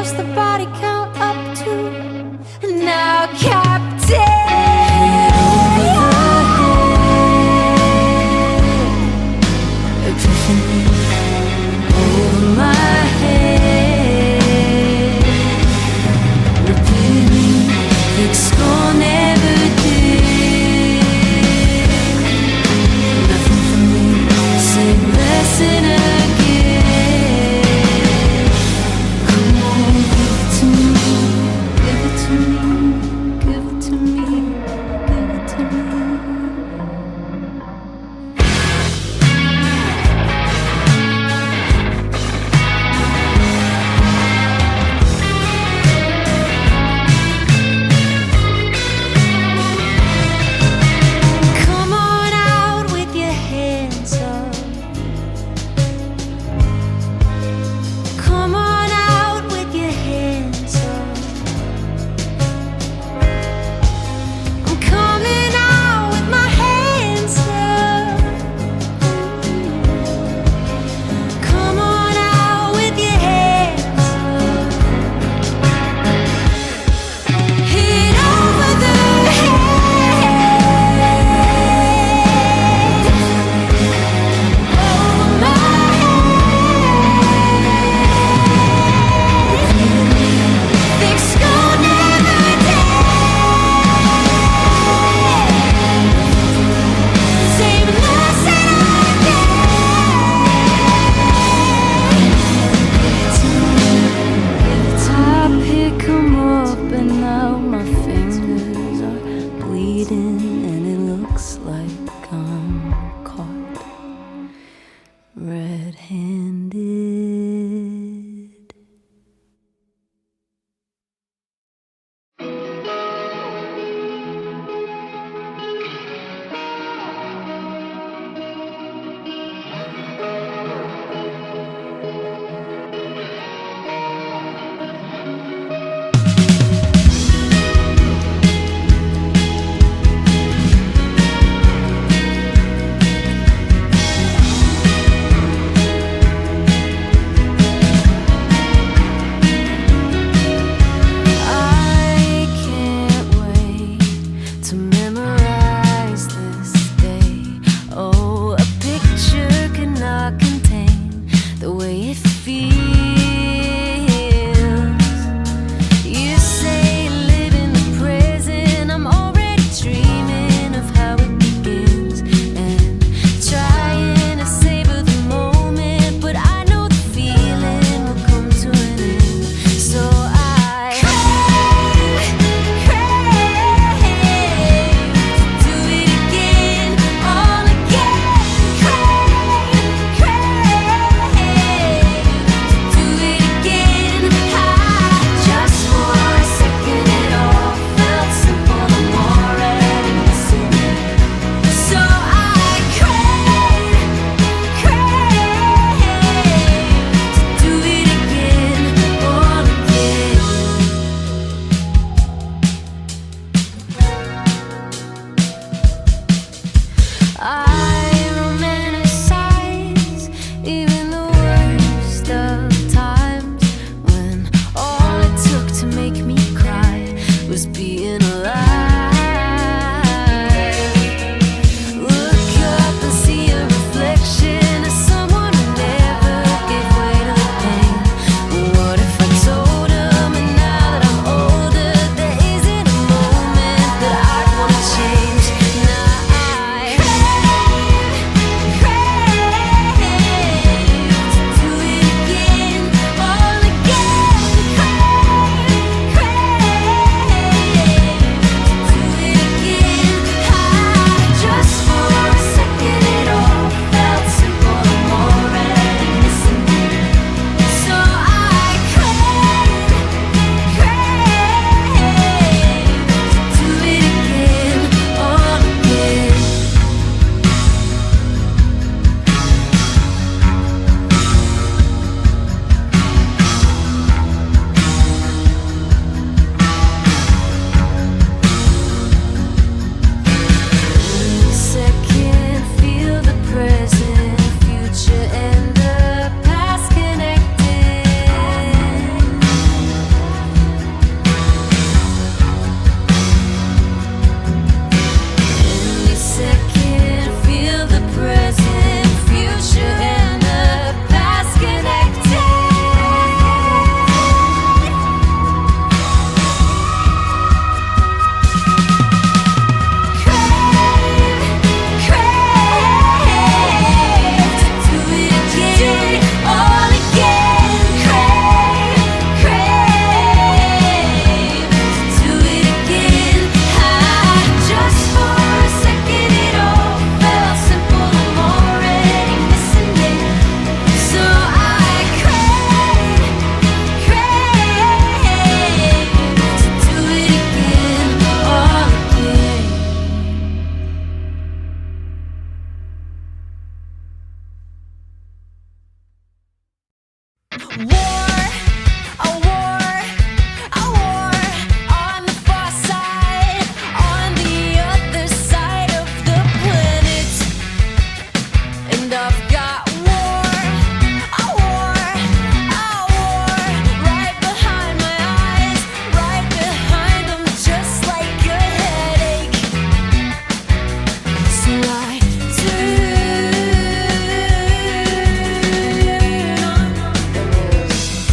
lost the body count up to now, Captain. Epiphany over my head. Repeatedly, thick skull never did nothing for me, same lesson again. Come on, give it to me, give it to me, give it to me, give it to me. Come on out with your hands up. Come on out with your hands up. I'm coming out with my hands up. Come on out with your hands up. Hit over the head. Over my head. Thick skull never dead. Same lesson again. I pick 'em up and now my fingers are bleeding and it looks like I'm caught red-handed. I can't wait to memorize this day. Oh, a picture cannot contain the way it feels. You say live in the present. I'm already dreaming of how it begins and trying to savor the moment, but I know the feeling will come to an end. So I crave to do it again, all again. Crave to War, a war, a war on the far side, on the other side of the planet. And I've got war, a war, a war right behind my eyes, right behind them, just like a headache. So I turn on the news.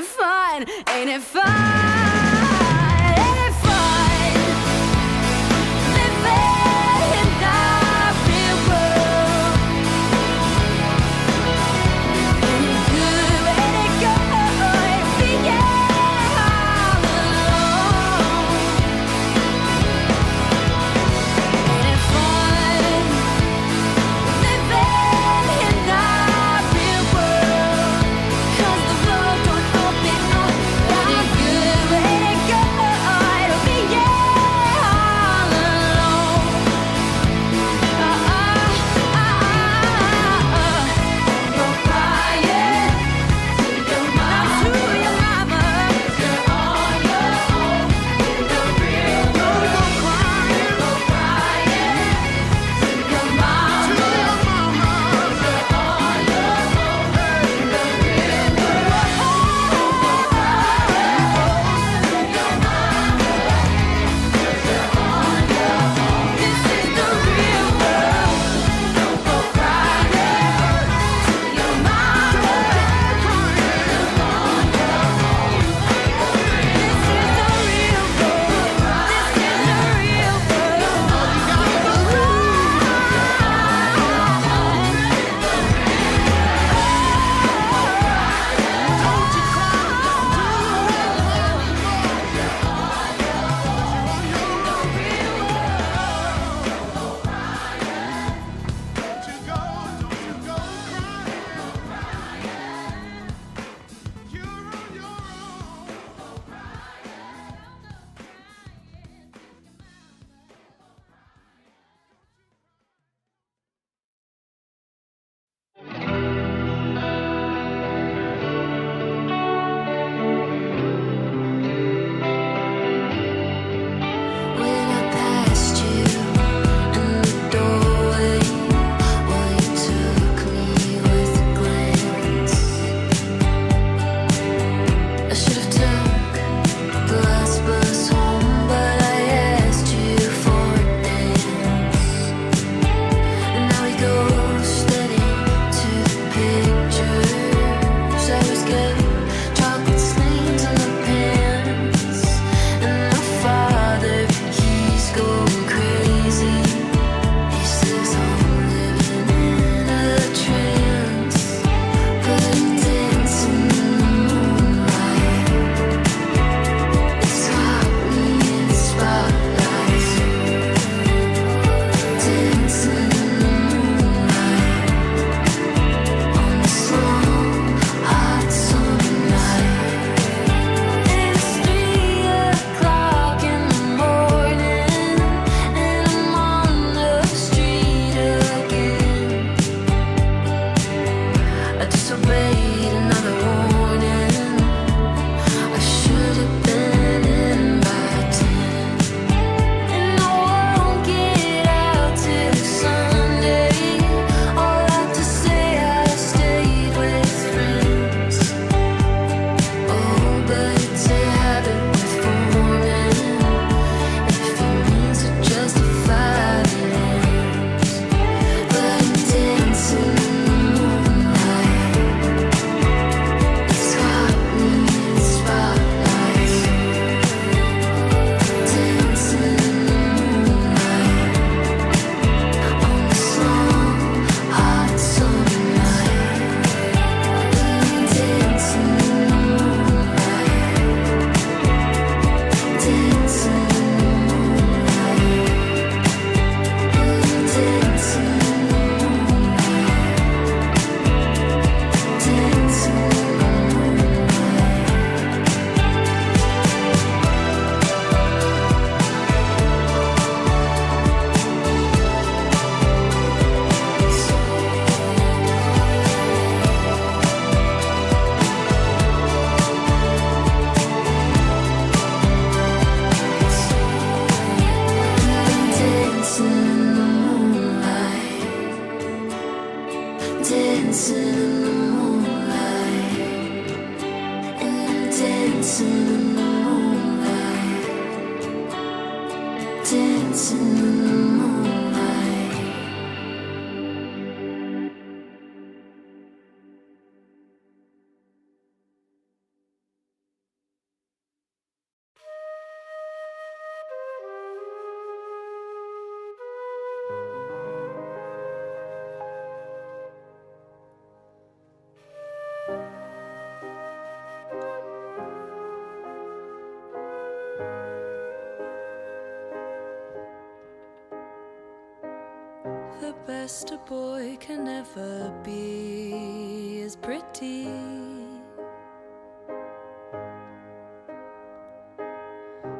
it fun? Ain't it fun? Ain't it fun? Living in the real world. Ain't it good? Ain't it good? Being all alone. Ain't it fun? Living in the real world. 'Cause the world don't open up. Ain't it good? Ain't it good? Being all alone. Go crying to your mama. You're on your own in the real world. Go crying to your mama. You're on your own in the real world. Go crying to your mama. You're on your own. This is the real world. Don't go crying to your mama. You're on your own. This is the real world. This is the real When I passed you in the doorway, well, you took me with a glance. I should have took the last bus home, but I asked you for a dance. And now we go steady to the pictures. I always get chocolate stains on the pants. And my father, he's going crazy. He says I'm living in a trance, but I'm dancing in the moonlight. It's hot, me in spotlights, dancing in the moonlight on this long, hot summer night. It's 3 o'clock in the morning, and I'm on the street again. I disobeyed another warning. I should have been in by 10. And I won't get out till Sunday. All I have to say, I stayed with friends. Oh, but it's a habit with forming. If it means to justify the ends. But I'm dancing in the moonlight. It's hot, me in spotlights, dancing in the moonlight on this long, hot summer night. Dancing in the moonlight, dancing in the moonlight, dancing in the moonlight, dancing in the dancing in the moonlight, dancing in the moonlight, dancing in the moonlight, dancing in the the best a boy can ever be is pretty.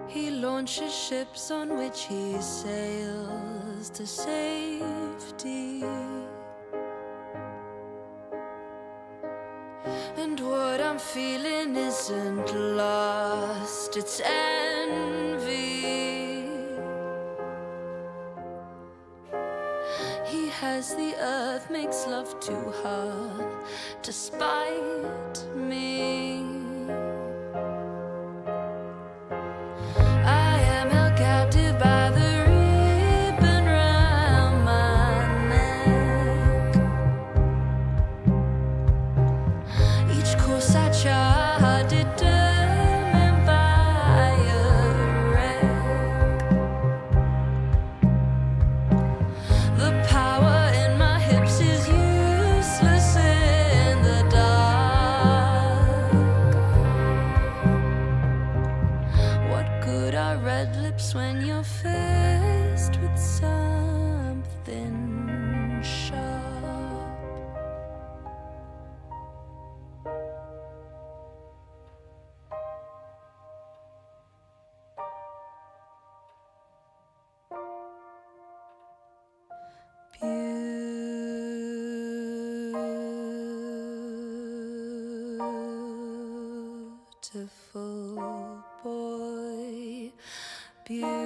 He launches ships on which he sails to safety. And what I'm feeling isn't lust, it's envy. He has the earth, makes love to her, despite me. I am held captive by the ribbon round my neck. Each course I chart determined by a wreck. The power in my hips is useless in the dark. What good are red lips when you're faced with something sharp? Beautiful boy, beautiful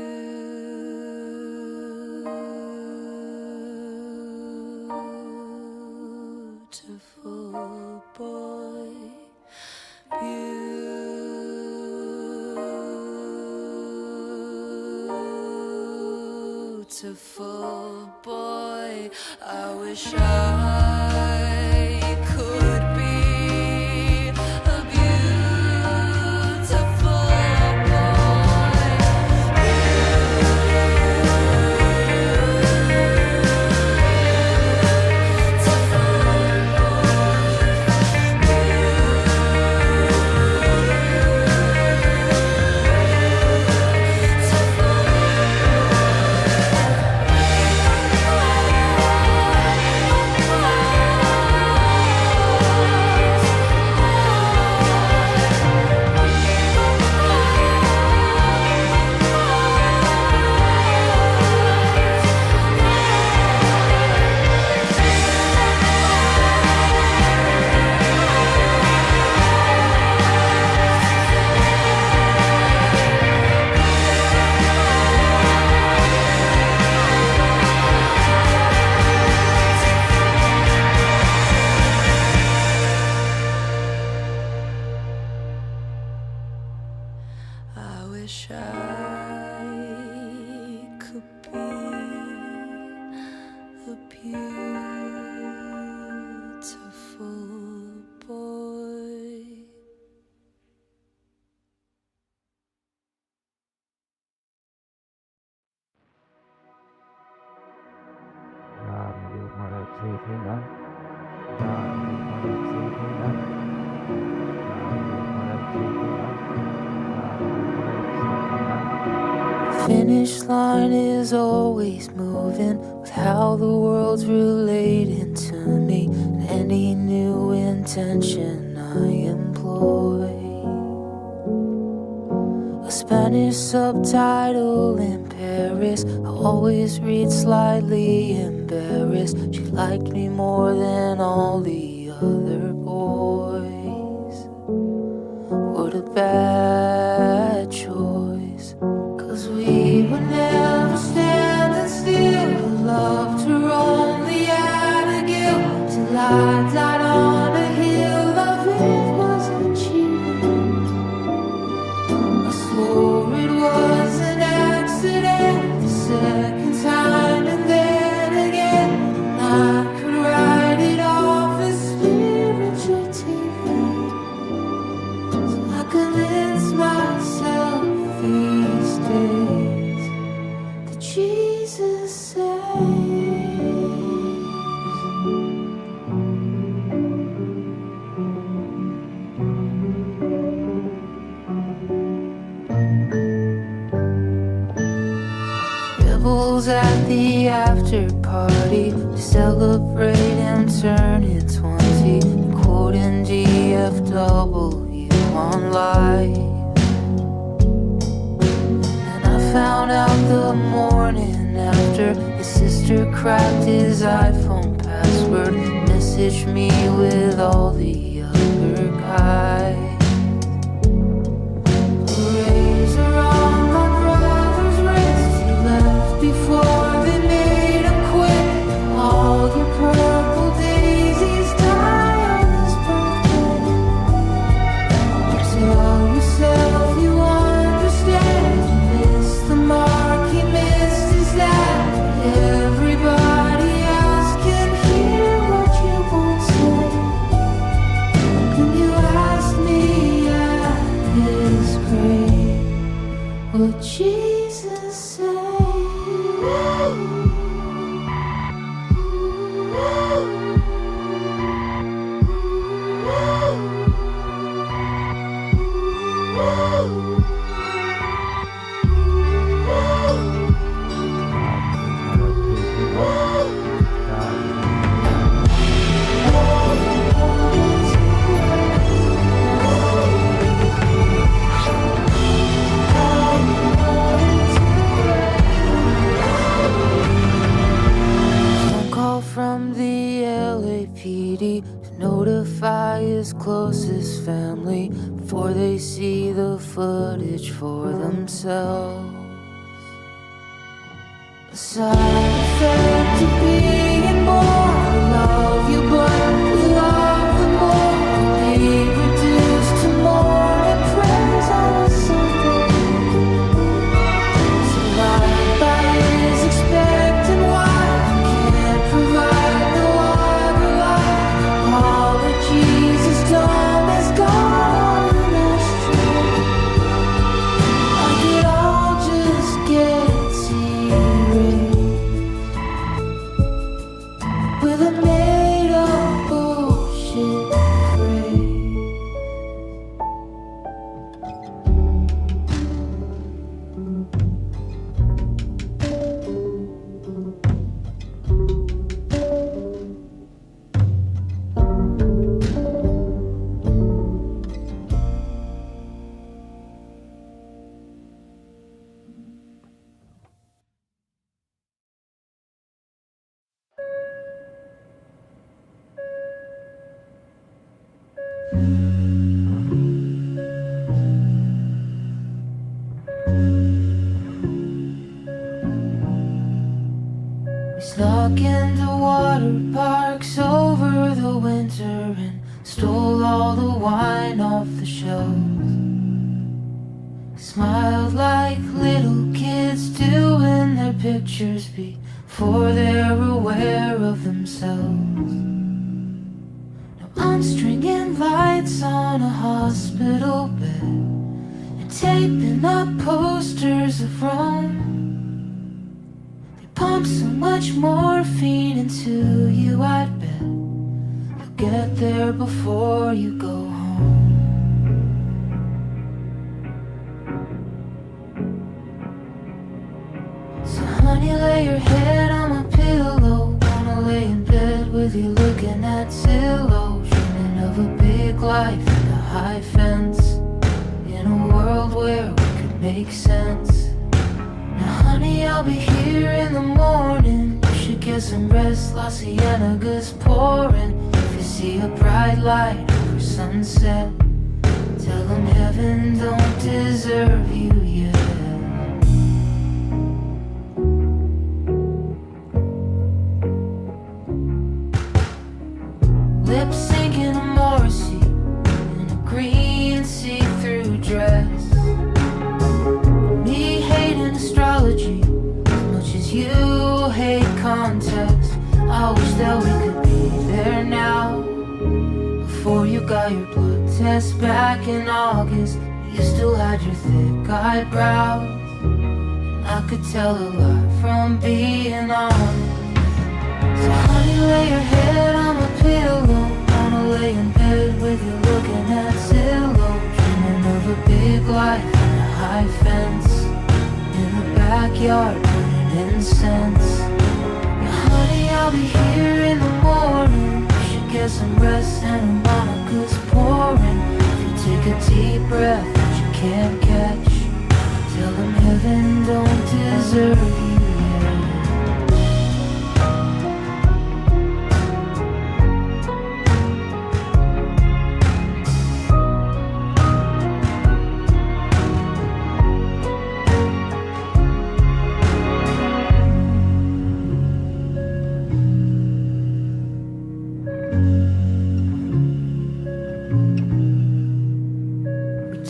boy, beautiful boy. I wish I could be a beautiful I wish I could be a beautiful boy. Làm được mà đẹp gì thế đó, làm được mà đẹp gì thế đó, làm được mà đẹp gì thế đó, làm được mà đẹp gì thế đó. Finish line is always moving with how the world's relating to me, and any new intention I employ. A Spanish subtitle in Paris, I always read slightly embarrassed. She liked me more than all the other boys. What a bad choice, 'cause we were never standing still. I loved her only at a gill, till I died on a hill of it wasn't cheap. I swore it was an accident the second time, and then again I could write it off as spiritual TV. So I convinced my after party to celebrate him turning 20 and quoting DFW on live. And I found out the morning after his sister cracked his iPhone password, messaged me with all the other guys. Before they made him quit, all your purple daisies die on his birthday. Tell yourself you understand, you missed the mark, he missed his dad. Everybody else can hear what you won't say. When you asked me at his grave, what Jesus said. From the LAPD to notify his closest family before they see the footage for themselves. A side effect of being born, we love you but we love them more. Be reduced to morning prayers on a Sunday. Survived by his expectant wife, can't provide no other life. All that Jesus done is gone and that's true. Like it all just gets erased with a made up bullshit phrase. We snuck into water parks over the winter and stole all the wine off the shelves. Smiled like little kids do in their pictures before they're aware of themselves. Now I'm stringing lights on a hospital bed and taping up posters of Rome. Pump so much morphine into you, I'd bet you'll get there before you go home. So honey, lay your head on my pillow. Wanna lay in bed with you looking at Zillow, dreaming of a big life and a high fence in a world where we could make sense. Now honey, I'll be here in the morning. You should get some rest, La Cienega's pouring. If you see a bright light over sunset, tell them heaven don't deserve you yet. Lip syncing a Morrissey in a green see-through dress. Me hating astrology as much as you hate context. I wish that we could be there now. Before you got your blood test back in August, you still had your thick eyebrows. I could tell a lot from being honest. So honey, lay your head on my pillow. Wanna lay in bed with you looking at Zillow, dreaming of a big life and a high fence in the backyard burning incense. I'll be here in the morning. You should get some rest and Monica's pouring. If you take a deep breath that you can't catch, tell them heaven don't deserve you yet.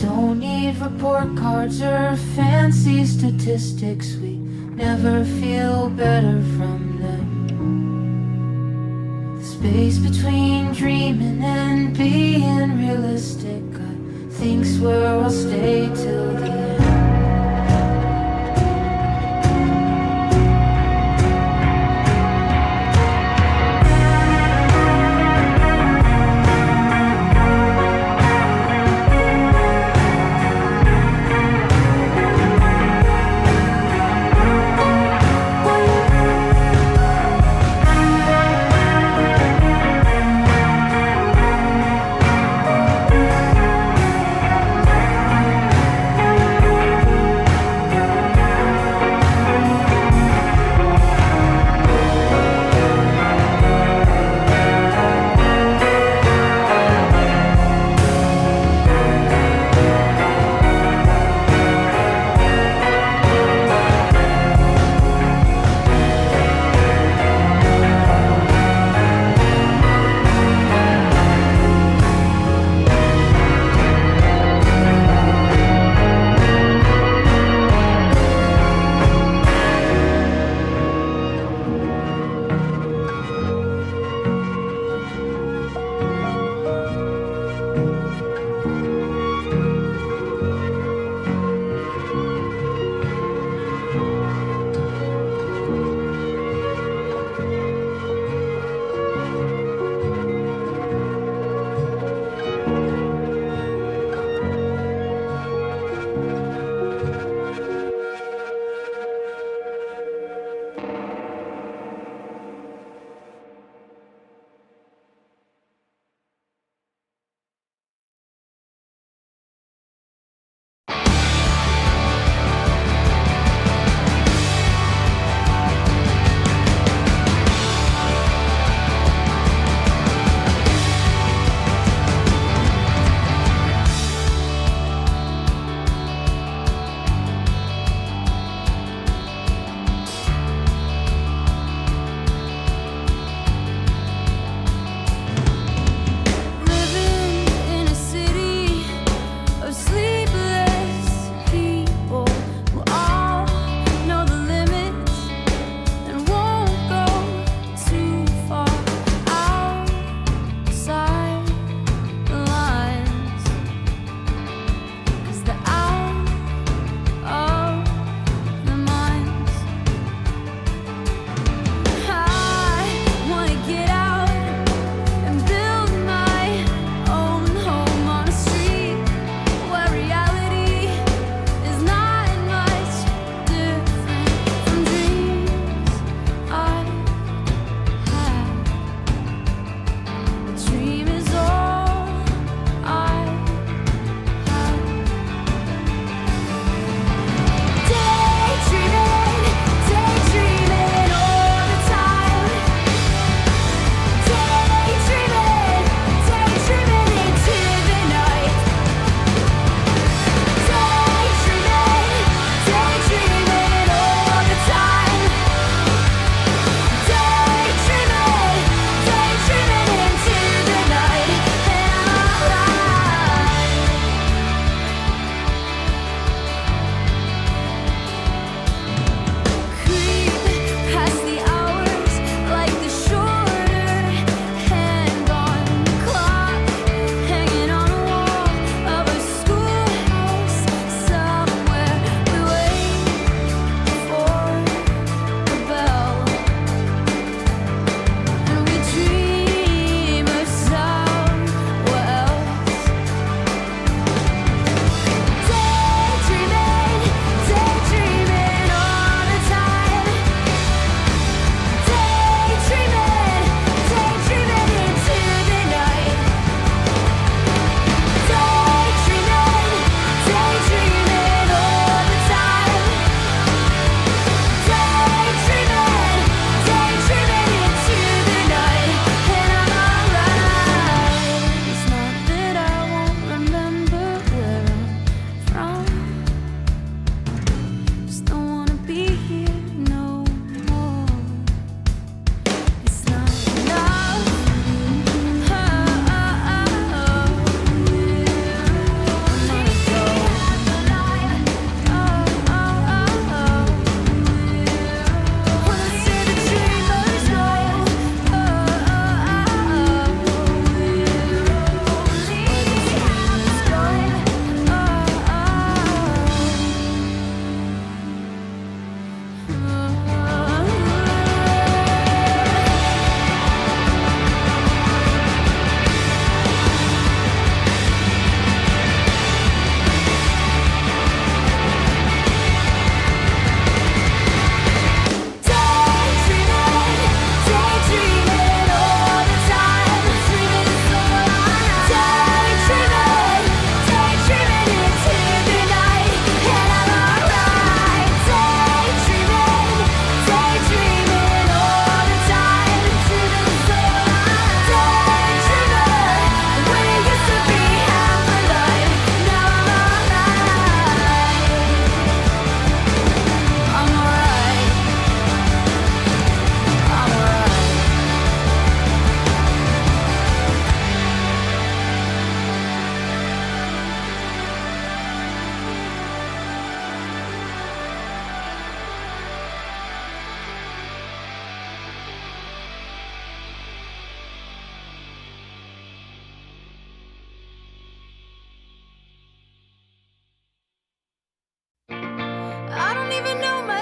Don't need report cards or fancy statistics. We never feel better from them. The space between dreaming and being realistic, I think's where I'll stay till the end.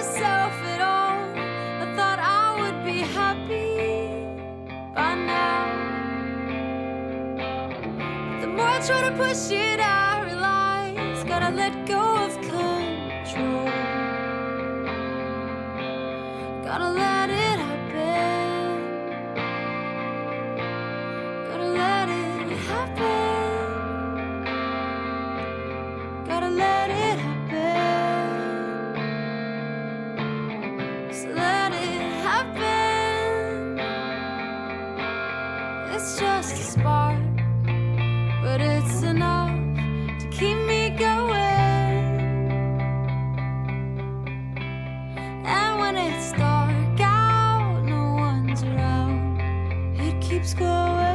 myself at all. I thought I would be happy by now. But the more I try to push it, I realize gotta let go of control. Gotta let it happen. Gotta let it happen. Gotta let it happen. So let it happen. It's just a spark, but it's enough to keep me going. And when it's dark out, no one's around, it keeps going.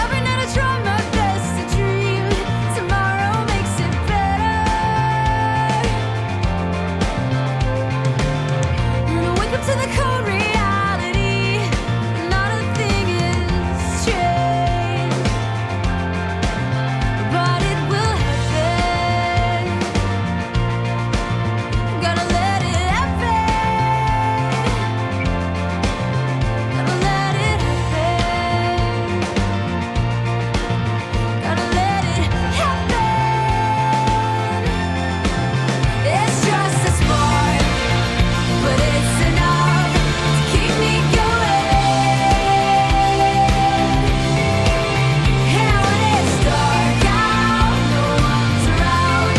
Every night I try my best to dream tomorrow makes it better. And I wake up to the cold reality, not a thing is changed. But it will happen. Gotta let it happen. Gotta let it happen. Gotta let it happen. It's just a spark, but it's enough to keep me going. And when it's dark out, no one's around,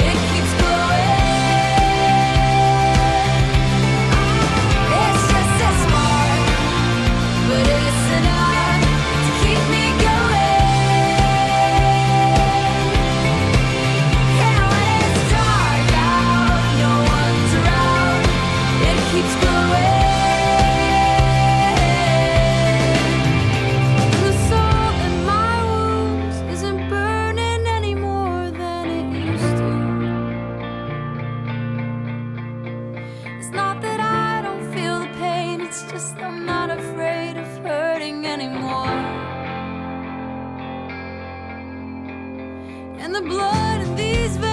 it keeps going. It's just a spark, but it's enough to keep me going. And when it's dark out, no one's around, it keeps going. The salt in my wounds isn't burning any more than it used to. It's not that I don't feel the pain, it's just I'm not afraid of hurting anymore. And the blood in these veins